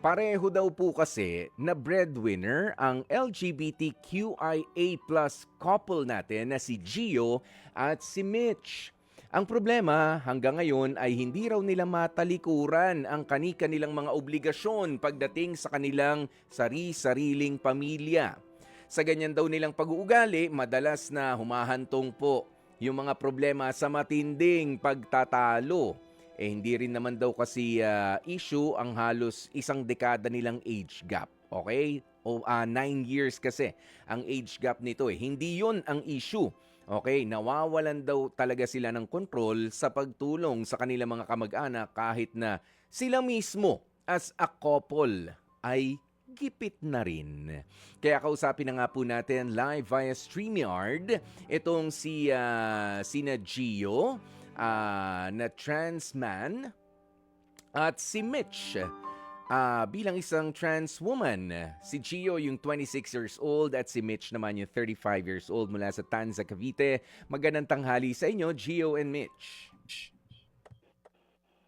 Pareho daw po kasi na breadwinner ang LGBTQIA+ couple natin na si Gio at si Mitch. Ang problema hanggang ngayon ay hindi raw nila matalikuran ang kani-kanilang mga obligasyon pagdating sa kanilang sari-sariling pamilya. Sa ganyan daw nilang pag-uugali, madalas na humahantong po yung mga problema sa matinding pagtatalo. Hindi rin naman daw kasi issue ang halos isang dekada nilang age gap. Okay? 9 years kasi ang age gap nito eh. Hindi yon ang issue. Okay, nawawalan daw talaga sila ng kontrol sa pagtulong sa kanilang mga kamag-anak kahit na sila mismo as a couple ay gipit na rin. Kaya kausapin na nga po natin live via StreamYard itong sina Gio na trans man at si Mitch bilang isang trans woman. Si Gio yung 26 years old at si Mitch naman yung 35 years old mula sa Tanza, Cavite. Magandang tanghali sa inyo, Gio and Mitch.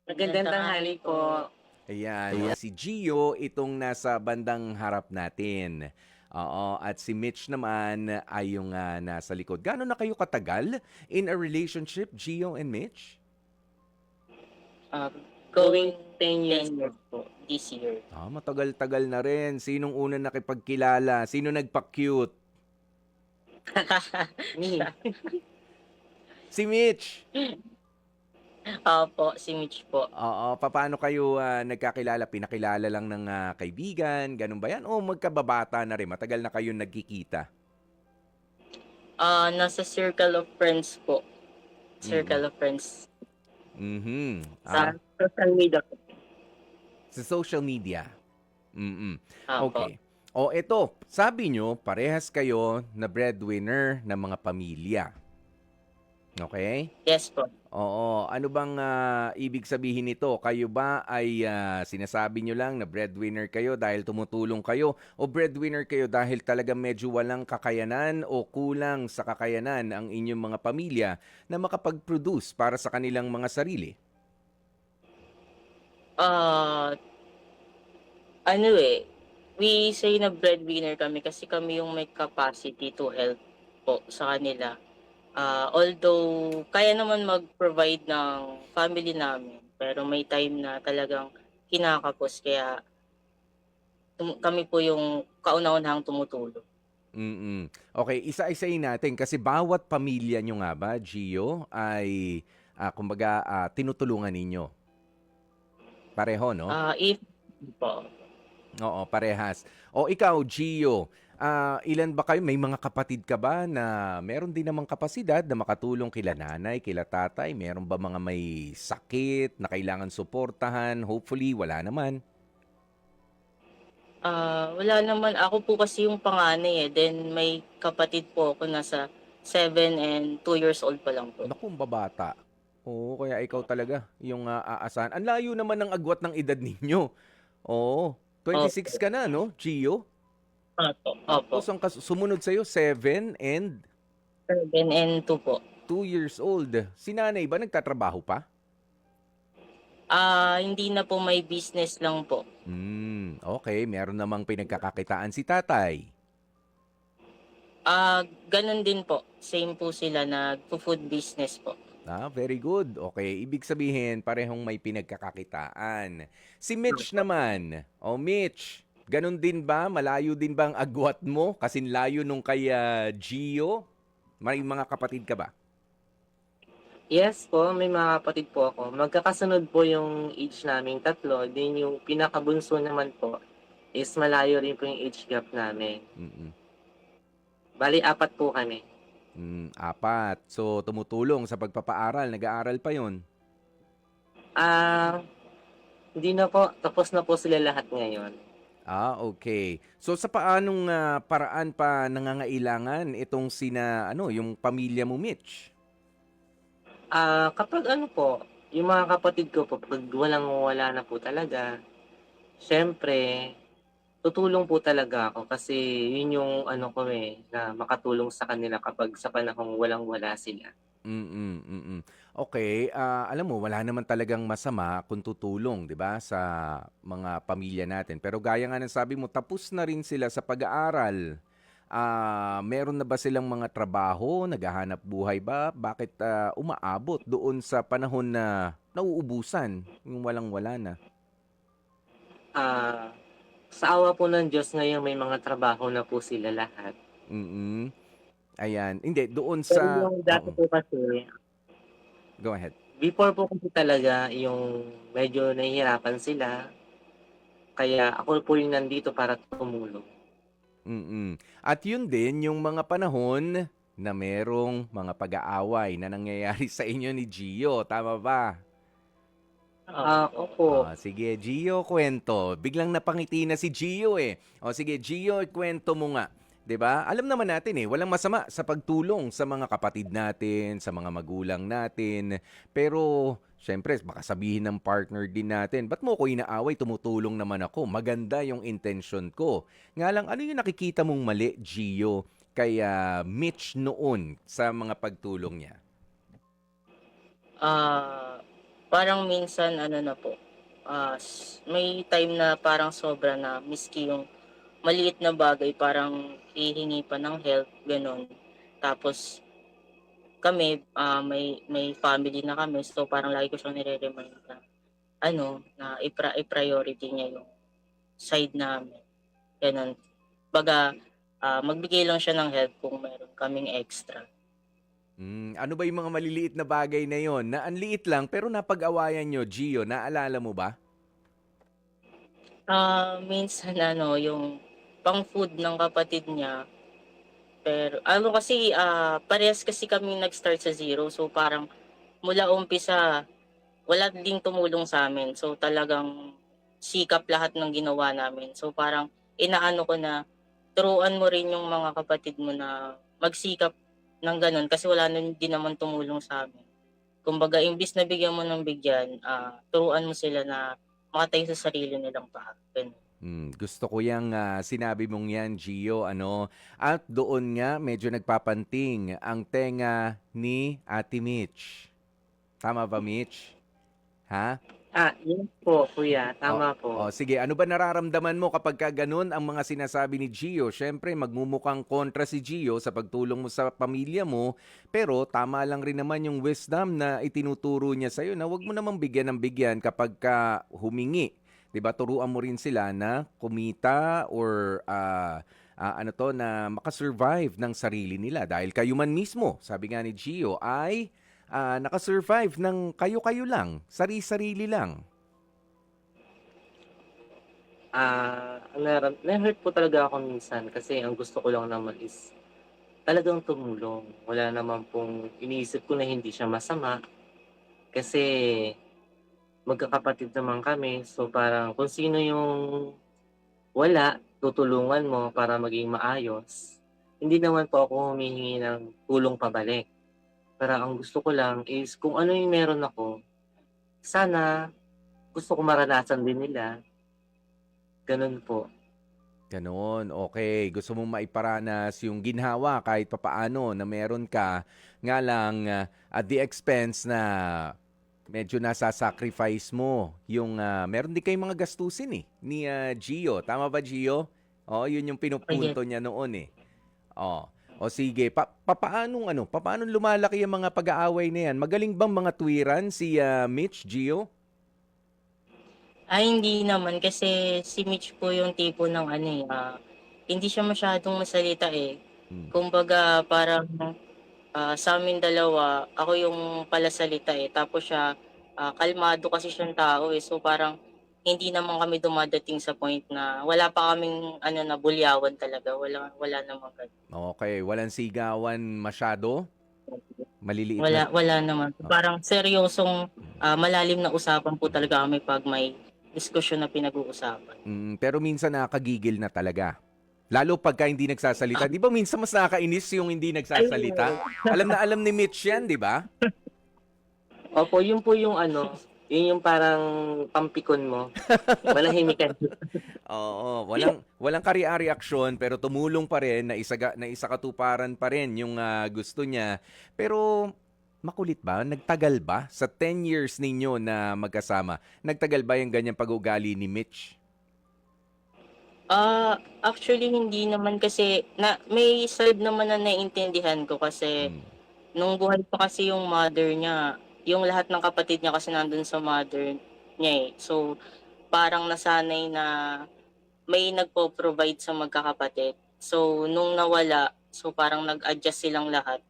Magandang tanghali po. Ayan, si Gio itong nasa bandang harap natin. Oo, at si Mitch naman ay yung nasa likod. Gaano na kayo katagal in a relationship, Gio and Mitch? Going 10 years po this year. Matagal-tagal na rin. Sinong una nakipagkilala? Sino nagpa-cute? Me. Si Mitch. Opo, si Mitch po. Oo, paano kayo nagkakilala? Pinakilala lang ng kaibigan? Ganun ba yan? O magkababata na rin? Matagal na kayo nagkikita? Nasa circle of friends po. Circle of friends. Sa social media po. Sa social media? Opo. Okay. O ito, sabi nyo, parehas kayo na breadwinner ng mga pamilya. Okay? Yes po. Oo. Ano bang ibig sabihin nito? Kayo ba ay sinasabi nyo lang na breadwinner kayo dahil tumutulong kayo? O breadwinner kayo dahil talaga medyo walang kakayanan o kulang sa kakayanan ang inyong mga pamilya na makapag-produce para sa kanilang mga sarili? We say na breadwinner kami kasi kami yung may capacity to help po sa kanila. Although kaya naman mag-provide ng family namin, pero may time na talagang kinakapos kaya kami po yung kauna-unahang tumutulong. Okay, isa-isahin natin kasi bawat pamilya nyo nga ba, Gio, ay kumbaga tinutulungan ninyo. Pareho, no? If po, Oo, parehas. O ikaw, Gio, ilan ba kayo? May mga kapatid ka ba na meron din namang kapasidad na makatulong kila nanay, kila tatay? Meron ba mga may sakit na kailangan suportahan? Hopefully, wala naman. wala naman. Ako po kasi yung panganay eh. Then may kapatid po ako nasa 7 and 2 years old pa lang po. Naku, babata. Oo, kaya ikaw talaga yung aasahan. Ang layo naman ng agwat ng edad ninyo. Oo, 26 Opo. ka na, no, Gio? Opo. Tapos ang sumunod sa'yo, 7 and 7 and 2 po. 2 years old. Si nanay ba nagtatrabaho pa? Hindi na po, may business lang po. Okay. Meron namang pinagkakakitaan si tatay. Ganun din po. Same po sila, nagpo-food business po. Very good. Okay, ibig sabihin, parehong may pinagkakakitaan. Si Mitch naman. Mitch, ganun din ba? Malayo din ba ang agwat mo? Kasing layo nung kay Gio? May mga kapatid ka ba? Yes po, may mga kapatid po ako. Magkakasunod po yung age naming tatlo. Then yung pinakabunso naman po is malayo rin po yung age gap namin. Mm-mm. Bali, 4 po kami. 4. So, tumutulong sa pagpapaaral. Nag-aaral pa yon. Hindi na po. Tapos na po sila lahat ngayon. Okay. So, sa paanong paraan pa nangangailangan itong yung pamilya mo, Mitch? Kapag ano po, yung mga kapatid ko po, pag walang-wala na po talaga, syempre, tutulong po talaga ako kasi yun yung ano ko na makatulong sa kanila kapag sa panahong walang-wala sila. Mm, mm. Okay, alam mo wala naman talagang masama kung tutulong, 'di ba, sa mga pamilya natin. Pero gaya nga ng sabi mo, tapos na rin sila sa pag-aaral. Meron na ba silang mga trabaho, naghahanap buhay ba? Bakit, umaabot doon sa panahon na nauubusan, yung walang-wala na? Ah, sa awa po ng Diyos ngayon may mga trabaho na po sila lahat. Mm, ayan. Hindi, doon Pero sa yung dati oo, po kasi, go ahead. before po kasi talaga yung medyo nahihirapan sila, kaya ako po yung nandito para tumulong. At yun din yung mga panahon na merong mga pag-aaway na nangyayari sa inyo ni Gio, tama ba? Opo. Opo. Sige Gio, kuwento. Biglang napangiti na si Gio, eh. O sige Gio, kuwento mo nga. 'Di ba? Alam naman natin, eh, walang masama sa pagtulong sa mga kapatid natin, sa mga magulang natin. Pero siyempre baka sabihin ng partner din natin, "Ba't mo ko inaaway? Tumutulong naman ako. Maganda yung intention ko." Nga lang, ano yung nakikita mong mali, Gio, kay Mitch noon sa mga pagtulong niya? Ah, Parang minsan ano na po, may time na parang sobra na miski yung maliit na bagay parang hihingi pa ng help, gano'n. Tapos kami, may family na kami, so parang lagi ko siyang nire-remind na ano, na i-priority niya yung side namin, gano'n. Kumbaga, magbigay lang siya ng help kung meron kaming extra. Ano ba yung mga maliliit na bagay na yon na ang liit lang pero napag-awayan niyo, Gio, naalala mo ba? Minsan ano, yung pang-food ng kapatid niya, pero ano kasi, parehas kasi kaming nag-start sa zero. So, parang mula umpisa, wala ding tumulong sa'min. So, talagang sikap lahat ng ginawa namin. So, parang inaano ko na, turuan mo rin yung mga kapatid mo na magsikap ng gano'n kasi wala din naman tumulong sa'min. Kumbaga imbis na bigyan mo ng bigyan, turuan mo sila na makatayo sa sarili nilang paa, gano'n. Gusto ko yang sinabi mong yan, Gio, ano. At doon nga medyo nagpapanting ang tenga ni Ate Mitch. Tama ba, Mitch? Ha? Yun po kuya, O, tama po. sige, ano ba nararamdaman mo kapag ka ganun ang mga sinasabi ni Gio? Siyempre, magmumukhang kontra si Gio sa pagtulong mo sa pamilya mo, pero tama lang rin naman yung wisdom na itinuturo niya sa'yo na huwag mo namang bigyan ng bigyan kapag ka humingi. 'Di ba? Turuan mo rin sila na kumita or ano to na makasurvive ng sarili nila dahil kayo man mismo, sabi nga ni Gio, ay nakasurvive ng kayo-kayo lang, sarili-sarili lang. Na-hurt po talaga ako minsan kasi ang gusto ko lang naman is talagang tumulong. Wala naman pong iniisip ko na hindi siya masama kasi magkakapatid naman kami. So parang kung sino yung wala, tutulungan mo para maging maayos. Hindi naman po ako humihingi ng tulong pabalik. Pero ang gusto ko lang is kung ano yung meron ako, sana gusto ko maranasan din nila. Ganun po. Gano'n, okay. Gusto mong maiparanas yung ginhawa kahit papaano na meron ka, nga lang, at the expense na medyo nasa-sacrifice mo yung, meron din kayong mga gastusin, eh, ni, Gio. Tama ba, Gio? Oo, yun yung Yes. pinupunto niya noon, eh. Oh, o sige, papaanong ano, papaanong lumalaki ang mga pag-aaway na yan? Magaling bang mga tuwiran si, Mitch, Gio? Hindi naman kasi si Mitch po yung tipo ng ano, hindi siya masyadong masalita, eh. Hmm. Kumbaga parang, sa'min dalawa ako yung palasalita, eh, tapos siya, kalmado kasi siyang tao, eh. So, parang hindi naman kami dumadating sa point na wala pa kaming ano na bulyawan talaga, wala wala namang gano'n. Okey, walang sigawan masyado? Maliliit na Wala wala naman. oh. Parang seryosong, malalim na usapan po talaga kami 'pag may diskusyon na pinag-uusapan. Pero minsan nakakagigil na talaga. Lalo pagka hindi nagsasalita. 'Di ba minsan mas nakakainis yung hindi Ay, nagsasalita? Alam na alam ni Mitch 'yan, 'di ba? Opo, yun po yung ano, yun yung parang pampikon mo. Manahimik ka. Oo, walang walang reaksyon pero tumulong pa rin na naisakatuparan pa rin yung, gusto niya. Pero Makulit ba? Nagtagal ba? Sa 10 years ninyo na magkasama, nagtagal ba yung ganyang pag-ugali ni Mitch? Actually hindi naman kasi na may side naman na naiintindihan ko kasi Hmm. nung buhay pa kasi yung mother niya, yung lahat ng kapatid niya kasi nandun sa mother niya, eh. So, parang nasanay na may nagpo-provide sa magkakapatid. So, nung nawala, so parang nag-adjust silang lahat.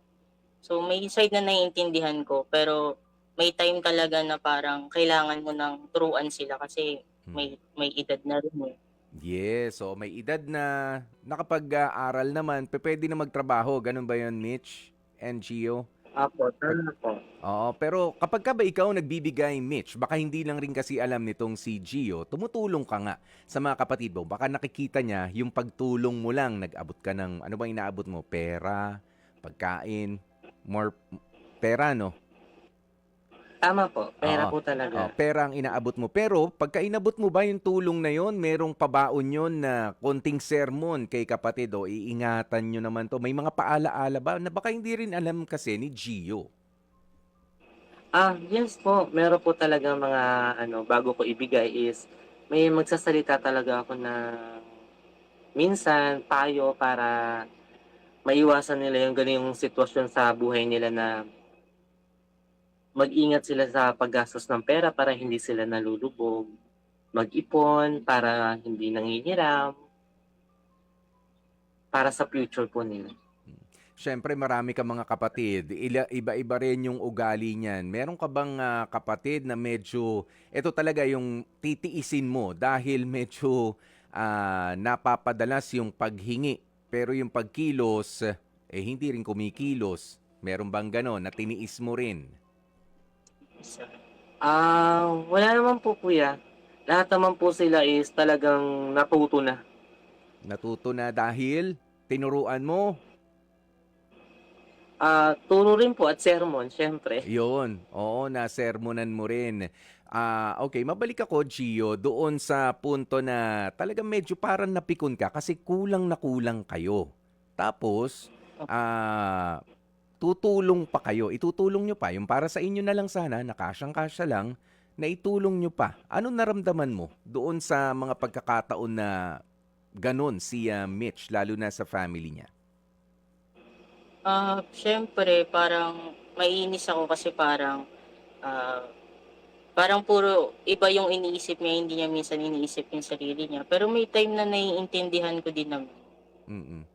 So, may side na naiintindihan ko, pero may time talaga na parang kailangan mo ng turuan sila kasi Hmm. may edad na rin, eh. Yes, so may edad na, nakapag-aaral naman, pupuwede na magtrabaho, gano'n ba 'yun, Mitch and Gio? Opo, Pag tama po. Oo, pero kapagka ba ikaw nagbibigay, Mitch, baka hindi lang rin kasi alam nitong si Gio, tumutulong ka nga sa mga kapatid mo. Baka nakikita niya yung pagtulong mo lang, nag-abot ka ng ano bang inaabot mo, pera, pagkain, more pera 'no? Tama po, pera Oo. po talaga. Pera ang inaabot mo. Pero pagka inabot mo ba yung tulong na yon, merong pabaon yon na konting sermon kay kapatid o iingatan nyo naman 'to. May mga paalaala ba na baka hindi rin alam kasi ni Gio? Yes po, meron po talaga mga ano, bago ko ibigay is may magsasalita talaga ako na minsan payo para maiwasan nila yung gano'ng sitwasyon sa buhay nila na mag-ingat sila sa paggastos ng pera para hindi sila nalulubog, mag-ipon para hindi nanghihiram, para sa future po nila. Siyempre marami kang mga kapatid, iba-iba rin yung ugali niyan. Meron ka bang, kapatid na medyo eto talaga yung titiisin mo dahil medyo, napapadalas yung paghingi, pero yung pagkilos, eh, hindi rin kumikilos. Meron bang gano'n na tiniis mo rin? Isa. Wala naman po kuya. Lahat naman po sila is talagang natuto na. Natuto na dahil tinuruan mo? Turo rin po at sermon siyempre. Yun, oo, nasermonan mo rin. Okay, mabalik ako, Gio, doon sa punto na talagang medyo parang napikon ka kasi kulang na kulang kayo. Tapos, ah, tutulong pa kayo, itutulong nyo pa, yung para sa inyo na lang sana, na kasyang-kasya lang, na itulong nyo pa. Anong naramdaman mo doon sa mga pagkakataon na ganun si Mitch, lalo na sa family niya? Siyempre parang maiinis ako kasi ah, parang puro iba yung iniisip niya, hindi niya minsan iniisip yung sarili niya. Pero may time na naiintindihan ko din naman. Mm.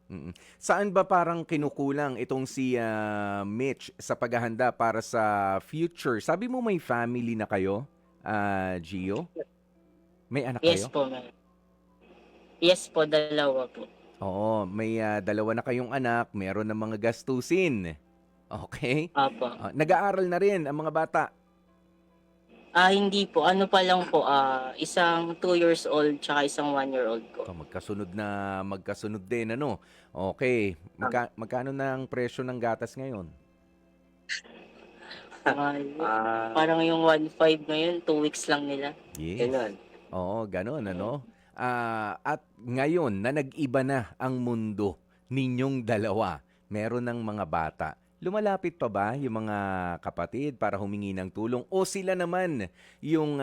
Mm. Saan ba parang kinukulang itong si, Mitch sa paghahanda para sa future? Sabi mo may family na kayo, Gio? May anak Yes kayo? po, yes po, dalawa po. Oo, may, dalawa na kayong anak, meron ng mga gastusin. Okay. Opo. Nag-aaral na rin ang mga bata. Hindi po, ano pa lang po, isang 2 years old tsaka isang 1 year old po. Magkasunod din ano? Okay. Um, Magkano na ang presyo ng gatas ngayon? Mahal po. ah, Parang yung 1.5 ngayon, 2 weeks lang nila. Yes. Gano'n. Oo, gano'n Mm. ano? At ngayon na nag-iba na ang mundo ninyong dalawa, meron ng mga bata. Lumalapit pa ba yung mga kapatid para humingi ng tulong o sila naman yung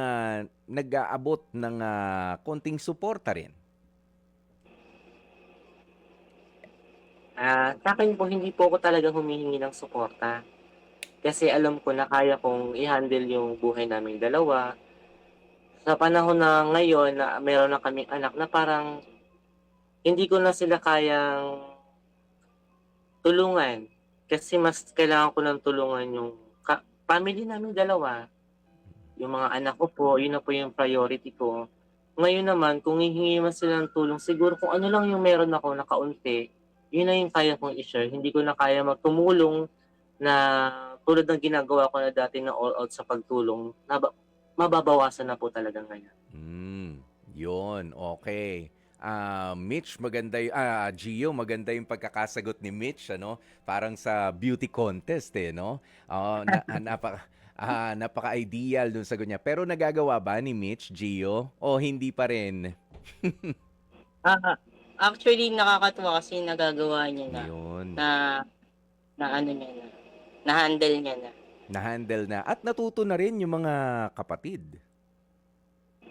nag-aabot ng konting suporta rin? Sa'kin po hindi po ako talaga humihingi ng suporta. Kasi alam ko na kaya kong i-handle yung buhay naming dalawa. Sa panahon na ngayon na meron na kaming anak na parang hindi ko na sila kayang tulungan. Kasi mas kailangan ko ng tulungan yung family naming dalawa. Yung mga anak ko po, yun na po yung priority ko. Ngayon naman, kung hihingi man sila ng tulong, siguro kung ano lang yung meron ako na kaunti, yun na yung kaya kong i-share. Hindi ko na kaya magtumulong na tulad ng ginagawa ko na dati na all out sa pagtulong, mababawasan na po talaga ngayon. Yun, okay. Mitch, Gio, maganda yung pagkakasagot ni Mitch, ano? Parang sa beauty contest, eh, no? Napaka-ideal dun sagot niya. Pero nagagawa ba ni Mitch, Gio? O hindi pa rin? Ah, Actually nakakatuwa kasi nagagawa niya na Yun. na na ano niya na. Na-handle niya na. Na-handle na at natuto na rin yung mga kapatid.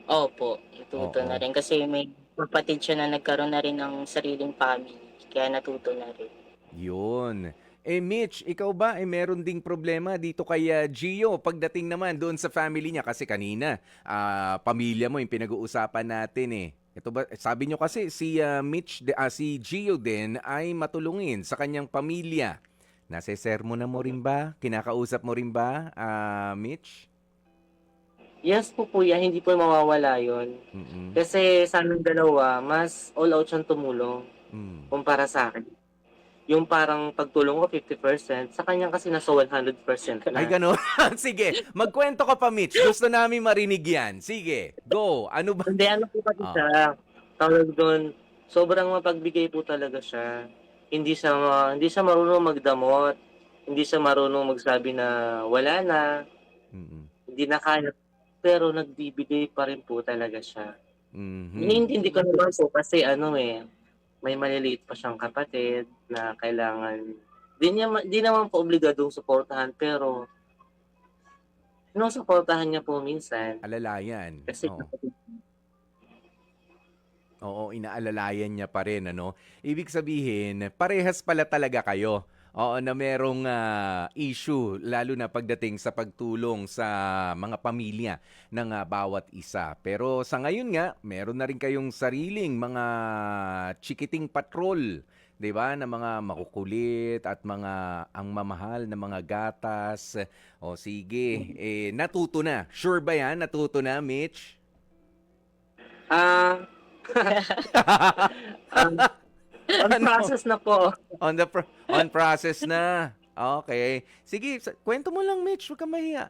Opo, natuto na Oo. rin kasi may kapatid siya na nagkaroon na rin ng sariling family, kaya natuto na rin. Yun. Mitch, ikaw ba meron ding problema dito kay Gio pagdating naman doon sa family niya kasi kanina pamilya mo yung pinag-uusapan natin eh. Ito ba sabi nyo kasi si si Gio din ay matulungin sa kanyang pamilya. Nasesermonan mo rin ba? Kinakausap mo rin ba, Mitch? Yes po kuya, hindi po mawawala yun. Mm. Kasi sa aming dalawa, mas all out siyang tumulong Mm. kumpara sa akin. Yung parang pagtulong ko 50%, sa kanya kasi nasa 100% Ay, na. gano'n. Sige, magkwento ka pa, Mitch. Gusto namin marinig yan. Sige, go. Ano ba? Hindi, ano po kasi Ah, siya, tawag doon, sobrang mapagbigay po talaga siya. Hindi siya marunong magdamot, hindi siya marunong magsabi na wala na, mm, hindi na kaya, pero nagbibigay pa rin po talaga siya. mhm, Iniintindi ko naman po kasi ano may maliliit pa siyang kapatid na kailangan di naman po obligadong suportahan pero sinusuportahan niya po minsan alalayan. kasi Oo. Oo, inaalalayan niya pa rin, ano? Ibig sabihin, parehas pala talaga kayo. Oo, na merong issue, lalo na pagdating sa pagtulong sa mga pamilya ng bawat isa. Pero sa ngayon nga, meron na rin kayong sariling mga chikiting patrol, 'di ba? Na mga makukulit at mga ang mamahal na mga gatas. O sige, natuto na. Sure ba 'yan? Natuto na, Mitch? ah um, on Ano? process na po. On process na. Okay. Sige, kwento mo lang, Mitch. Huwag kang mahiya.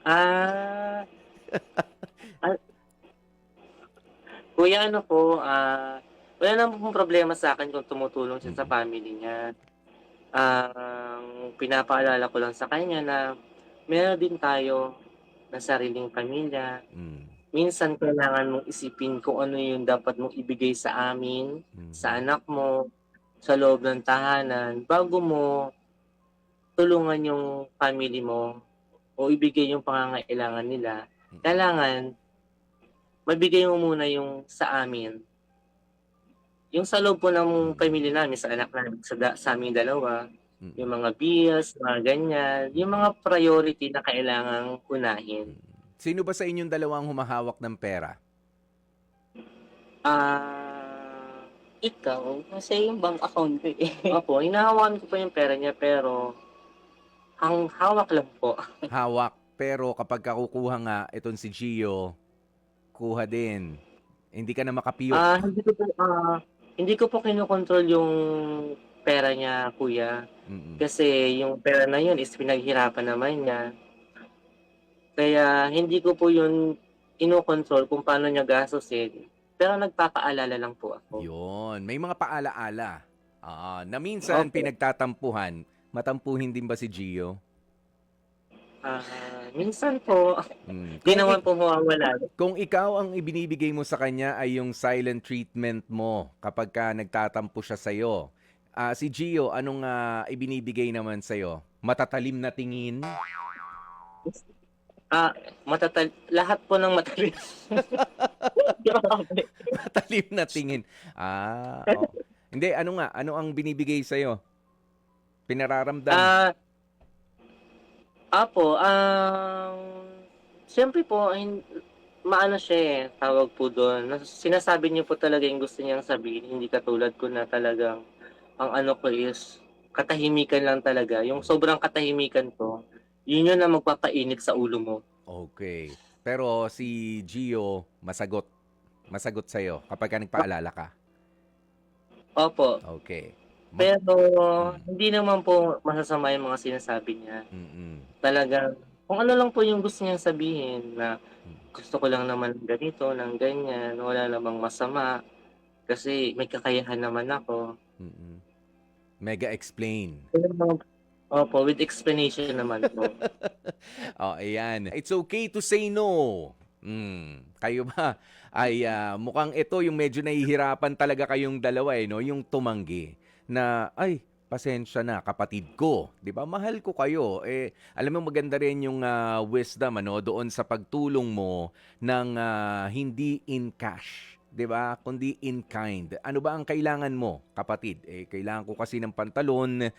Ah, ah, kuya ano po, wala naman pong problema sa akin kung tumutulong siya sa Mm, family niya. Ang pinapaalala ko lang sa kanya na meron din tayo na sariling pamilya. mm, Minsan kailangan mong isipin kung ano yung dapat mong ibigay sa amin, sa mhm, anak mo, sa loob ng tahanan, bago mo tulungan yung family mo o ibigay yung pangangailangan nila. mm, Kailangan mabigay mo muna yung sa amin. Yung sa loob po ng mm, pamilya namin, sa anak namin, sa aming dalawa, yung mm, mga bills, mga ganyan, yung mm, mga priority na kailangang unahin. mm. Sino ba sa inyong dalawang humahawak ng pera? Ah, Ikaw, kasi yung bank account ko eh. opo, hinahawakan ko pa yung pera niya pero ang hawak lang po. Hawak. Pero kapag kukuha nga, itong si Gio, kuha din. Hindi ka na makapiyok. Ah, hindi ko po kinokontrol yung pera niya, kuya. Mm, Kasi yung pera na yun is pinaghirapan naman niya. Kaya hindi ko po yun kinokontrol kung paano niya gastusin. Pero nagpapaalala lang po ako. yun. May mga paalaala. Na minsan Opo. pinagtatampuhan. Matampuhin din ba si Gio? Minsan po, Mm. di naman po mawawala. Kung ikaw ang ibinibigay mo sa kanya ay yung silent treatment mo kapag ka nagtatampo siya sa'yo. Si Gio, anong ibinibigay naman sa'yo? Matatalim na tingin? Ah, lahat po ng matalim. Grabe. Matalim na tingin. Oh. Hindi, ano nga? Ano ang binibigay sa'yo? Pinararamdam? Ah, Apo, siyempre po maano siya, tawag po dun, sinasabi niya po talaga yung gusto niyang sabihin, hindi katulad ko na talagang ang ano ko is katahimikan lang talaga. Yung sobrang katahimikan ko, yun ang magpapainit sa ulo mo. Okay. Pero si Gio, masagot. Masagot sa'yo kapag ka nagpaalala ka. Opo, Okay. pero Mm, hindi naman po masasama yung mga sinasabi niya. mm, Talagang kung ano lang po yung gusto niyang sabihin na mm, gusto ko lang naman ganito, ng ganyan, wala namang masama. Kasi may kakayahan naman ako. mm. Mega explain. Pero opo, with explanation naman po. Oh, ayan. It's okay to say no. Kayo ba ay mukhang ito yung medyo nahihirapan talaga kayong dalawa no, yung tumanggi na ay pasensya na kapatid ko, 'di ba? Mahal ko kayo. Alam mo maganda rin yung wisdom ano doon sa pagtulong mo ng hindi in cash, 'di ba? Kundi in kind. Ano ba ang kailangan mo, kapatid? Kailangan ko kasi ng pantalon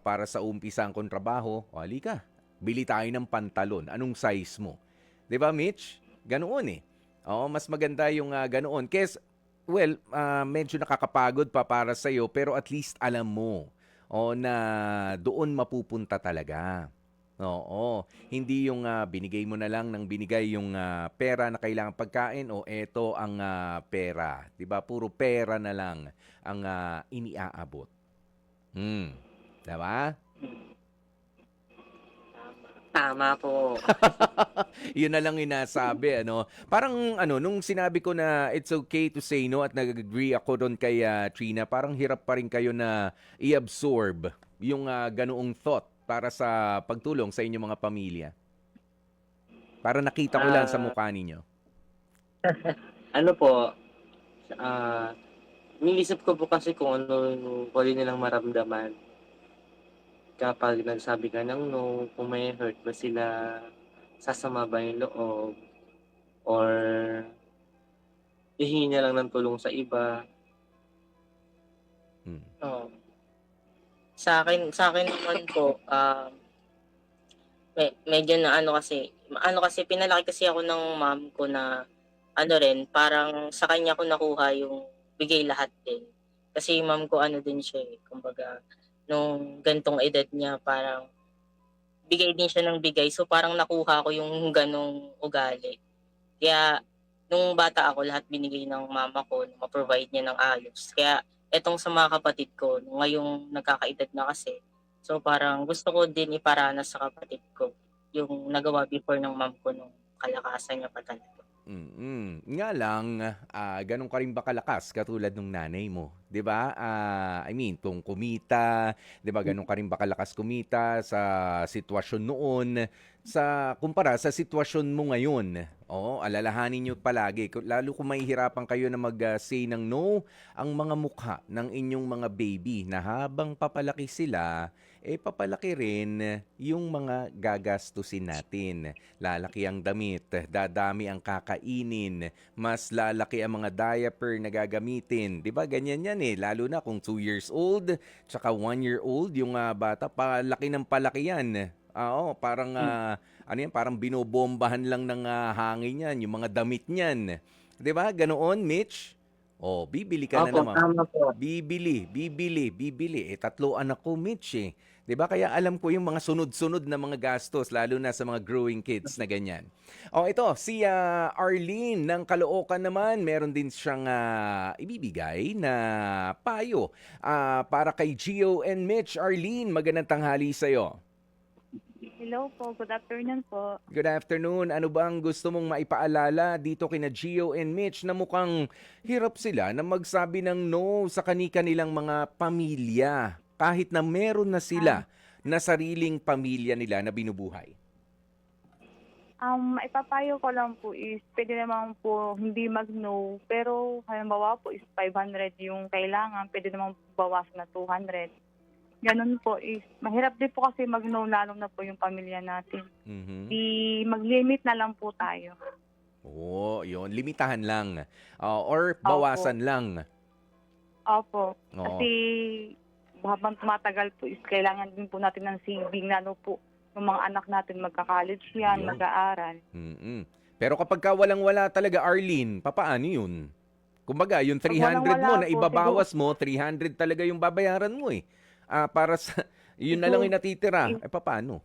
para sa umpisang kong trabaho. O, halika. Bili tayo ng pantalon. Anong size mo? 'Di ba, Mitch? Ganoon eh. Oo, mas maganda yung ganoon. Well, medyo nakakapagod pa para sa'yo pero at least alam mo na doon mapupunta talaga. Oo, hindi yung binigay mo na lang ng binigay yung pera na kailangan pagkain o eto ang pera. 'Di ba? Puro pera na lang ang iniaabot. 'Di ba? Tama po. Yun na lang inasabi, ano. Parang ano, nung sinabi ko na it's okay to say no at nag-agree ako doon kay Trina, parang hirap pa rin kayo na i-absorb yung ganoong thought para sa pagtulong sa inyong mga pamilya. Para nakita ko lang sa Ah, mukha ninyo. ano po, iniisip ko po kasi kung ano yung pwede nilang maramdaman kapag nagsabi ka ng no, kung may hurt ba sila, sasama ba yung loob, or hihingi na lang ng tulong sa iba. Hmm. Oo. Sa akin naman po, medyo na ano kasi pinalaki kasi ako ng mom ko na ano rin, parang sa kanya ko nakuha yung bigay lahat din. Kasi yung mom ko ano din siya, kumbaga nung gan'tong edad niya parang bigay din siya ng bigay. So, parang nakuha ko yung gano'ng ugali. Kaya nung bata ako lahat binigay ng mama ko na ma-provide niya ng ayos. Kaya etong sa mga kapatid ko, ngayong nagkakaedad na kasi, so parang gusto ko din iparanas sa kapatid ko yung nagawa before ng mom ko nung kalakasan niya pa talaga. Nga lang, gano'n ka rin ba kalakas katulad nung nanay mo, 'di ba? I mean, kung kumita, 'di ba gano'n ka rin ba kalakas kumita sa sitwasyon noon sa kumpara sa sitwasyon mo ngayon? Oo, alalahanin niyo palagi lalo kung mahihirapan kayo na mag-say ng no, ang mga mukha ng inyong mga baby na habang papalaki sila, papalaki rin yung mga gagastusin natin. Lalaki ang damit, dadami ang kakainin, mas lalaki ang mga diaper na gagamitin. 'Di ba? Ganyan 'yan eh. Lalo na kung 2 years old, tsaka 1 year old yung bata, palaki ng palaki 'yan. Oo, parang ano 'yan, parang binobombahan lang ng hangin 'yan, yung mga damit niyan. 'Di ba? Ganoon, Mitch? Oh, bibili ka na Opo, naman. tama po. Bibili, bibili, bibili. 3 anak ko, Mitch, eh. 'Di ba? Kaya alam ko yung mga sunod-sunod na mga gastos lalo na sa mga growing kids na ganyan. Oh, ito si Arlene ng Caloocan naman, meron din siyang ibibigay na payo para kay Gio and Mitch. Arlene, magandang tanghali sa iyo. Hello po, good afternoon po. Good afternoon. Ano ba ang gusto mong maipaalala dito kina Gio and Mitch na mukhang hirap sila na magsabi ng no sa kani-kanilang mga pamilya kahit na meron na Ah, sila na sariling pamilya nila na binubuhay? Ipapayo ko lang po is pwede naman po hindi mag-no, pero halimbawa po is 500 yung kailangan, pwede naman po bawasan na 200. Ganun po is mahirap din po kasi mag-no lalo na po yung pamilya natin. Mhm. Mag-limit na lang po tayo. Oo, yun. Limitahan lang. Or Opo, bawasan lang. opo. Oo. Kasi habang tumatagal po is kailangan din po natin ng saving lalo po yung mga anak natin magka-college yan, Yun. mag-aaral. Mm. Pero kapag ka walang-wala talaga, Arlene, papaano yun? Kumbaga, yung Pag 300 mo walang-wala na po, siguro, ibabawas mo, 300 talaga yung babayaran mo eh. Para sa, yun na lang siguro, yung natitira. Papaano?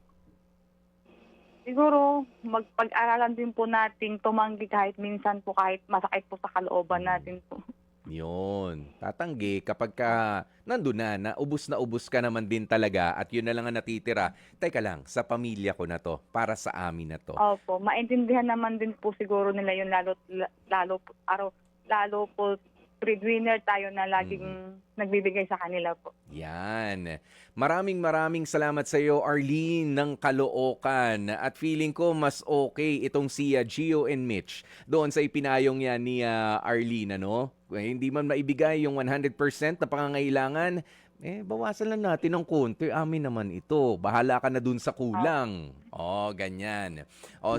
Siguro, magpag-aralan din po nating tumanggi kahit minsan po, kahit masakit po sa kalooban natin po. Yun. Tatanggi kapag ka nandun na ubus ka naman din talaga at yun na lang ang natitira. Teka lang, sa pamilya ko na to, para sa amin na to. Opo, maintindihan naman din po siguro nila yun lalo po breadwinner tayo na laging nagbibigay sa kanila po. Yan. Maraming salamat sa iyo, Arlene ng Caloocan. At feeling ko mas okay itong si Gio and Mitch doon sa ipinayong yan ni Arlene, ano? Hindi man maibigay yung 100% na pangangailangan, bawasan lang natin ng konti. Amin naman ito. Bahala ka na dun sa kulang. Ganyan.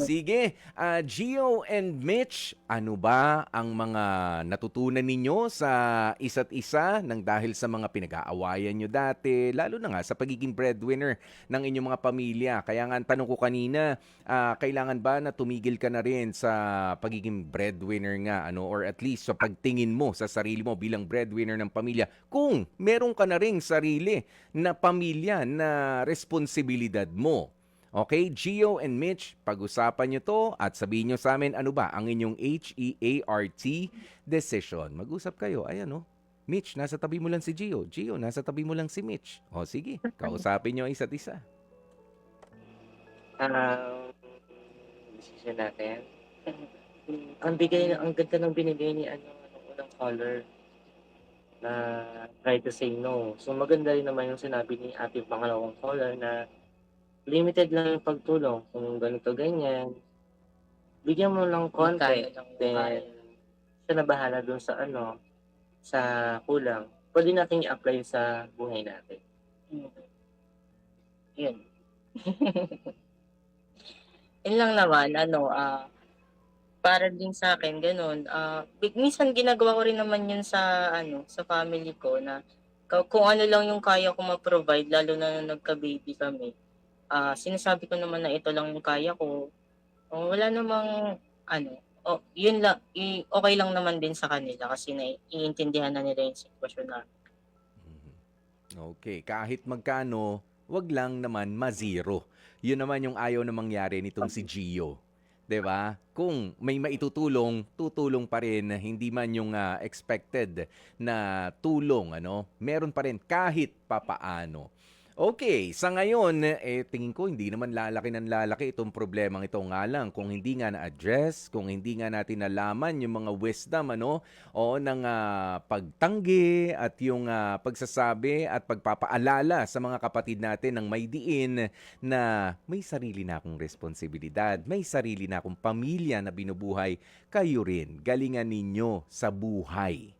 Sige. Gio and Mitch, ano ba ang mga natutunan ninyo sa isa't isa nang dahil sa mga pinag-aawayan nyo dati, lalo na nga sa pagiging breadwinner ng inyong mga pamilya? Kaya nga ang tanong ko kanina, kailangan ba na tumigil ka na rin sa pagiging breadwinner nga, or at least sa pagtingin mo sa sarili mo bilang breadwinner ng pamilya, kung meron ka na ring sarili na pamilya na responsibilidad mo? Okay, Gio and Mitch, pag-usapan nyo to at sabihin nyo sa amin ano ba ang inyong HEART decision. Mag-usap kayo. Ayan, Mitch, nasa tabi mo lang si Gio. Gio, nasa tabi mo lang si Mitch. Sige, kausapin nyo isa't isa. Decision natin. Ang ganda ng binigay ni anong unang caller na try to say no. So maganda rin naman yung sinabi ni ating pangalawang caller na limited lang yung pagtulong. Kung ganito, ganyan, bigyan mo lang konti. Kaya lang, Then, kaya. siya na bahala dun sa sa kulang. Pwede natin i-apply sa buhay natin. Yun. Yun lang naman, para din sa akin, ganun. Minsan ginagawa ko rin naman yun sa family ko na kung ano lang yung kaya ko ma-provide, lalo na nung nagka-baby kami. Sinasabi ko naman na ito lang yung kaya ko. Wala namang yun lang, okay lang naman din sa kanila kasi iintindihan na nila yung sitwasyon na. Okay, kahit magkano, wag lang naman ma-zero. Yun naman yung ayaw na mangyari nitong si Gio. 'Di ba? Kung may maitutulong, tutulong pa rin, hindi man yung expected na tulong, meron pa rin kahit papaano. Okay, sa ngayon, tingin ko hindi naman lalaki ng lalaki itong problemang ito nga lang. Kung hindi nga na-address, kung hindi nga natin nalaman yung mga wisdom, ng pagtanggi at yung pagsasabi at pagpapaalala sa mga kapatid natin ng may diin na may sarili na akong responsibilidad, may sarili na akong pamilya na binubuhay, kayo rin, galingan ninyo sa buhay.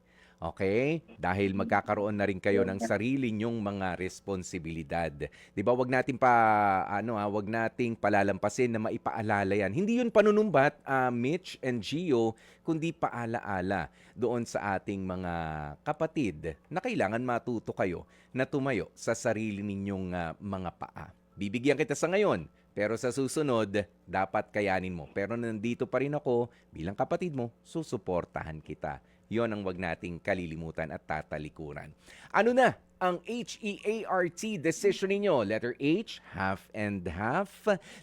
Okay? Dahil magkakaroon na rin kayo ng sarili nyong mga responsibilidad. 'Di ba? Wag nating wag nating palalampasin na maipaalala 'yan. Hindi 'yun panunumbat, Mitch and Gio, kundi paalaala doon sa ating mga kapatid na kailangan matuto kayo na tumayo sa sarili ninyong mga paa. Bibigyan kita sa ngayon, pero sa susunod, dapat kayanin mo. Pero nandito pa rin ako bilang kapatid mo, susuportahan kita. Yon ang wag nating kalilimutan at tatalikuran. Ano na ang HEART decision ninyo? Letter H, half and half.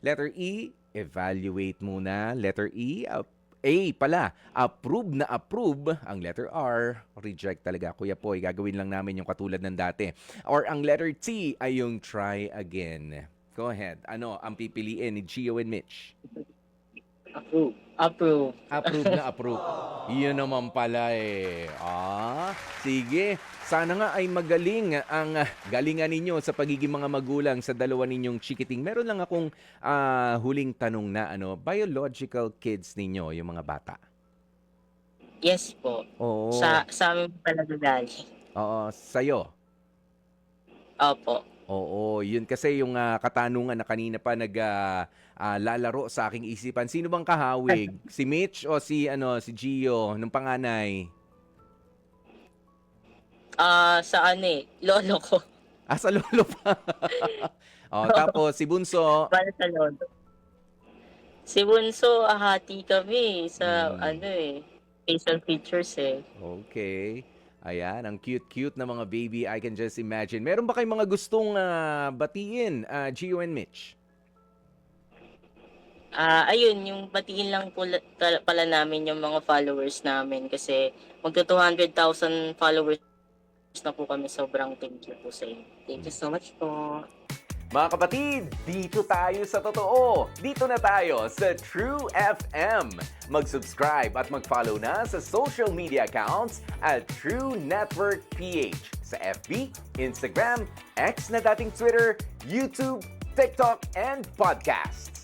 Letter E, evaluate muna. Letter E, A pala, approve na approve. Ang letter R, reject talaga. Kuya Poy, gagawin lang namin yung katulad ng dati. Or ang letter T ay yung try again. Go ahead. Ano ang pipiliin ni Gio and Mitch? Approve. Approve. Approve na approve. Yun naman pala Sige. Sana nga ay magaling ang galingan ninyo sa pagiging mga magulang sa dalawa ninyong chikiting. Meron lang akong huling tanong na biological kids ninyo, yung mga bata. Yes po. Oo. Sa amin talaga galing. Oo, sa'yo. Opo. Oo, yun kasi yung katanungan na kanina pa lalaro sa aking isipan. Sino bang kahawig? Si Mitch o si Gio nung panganay? Sa lolo ko. Sa lolo pa. Tapos si Bunso. Para sa lolo. Si Bunso, hati kami sa facial features Okay. Ayan, ang cute-cute na mga baby, I can just imagine. Meron ba kayong mga gustong batiin, Gio and Mitch? Ayun, yung batiin lang pala namin yung mga followers namin kasi magto 200,000 followers na po kami. Sobrang thank you po sa inyo. Thank you so much po. Mga kapatid, dito tayo sa totoo. Dito na tayo sa True FM. Mag-subscribe at mag-follow na sa social media accounts at True Network PH sa FB, Instagram, X na dating Twitter, YouTube, TikTok, and podcasts.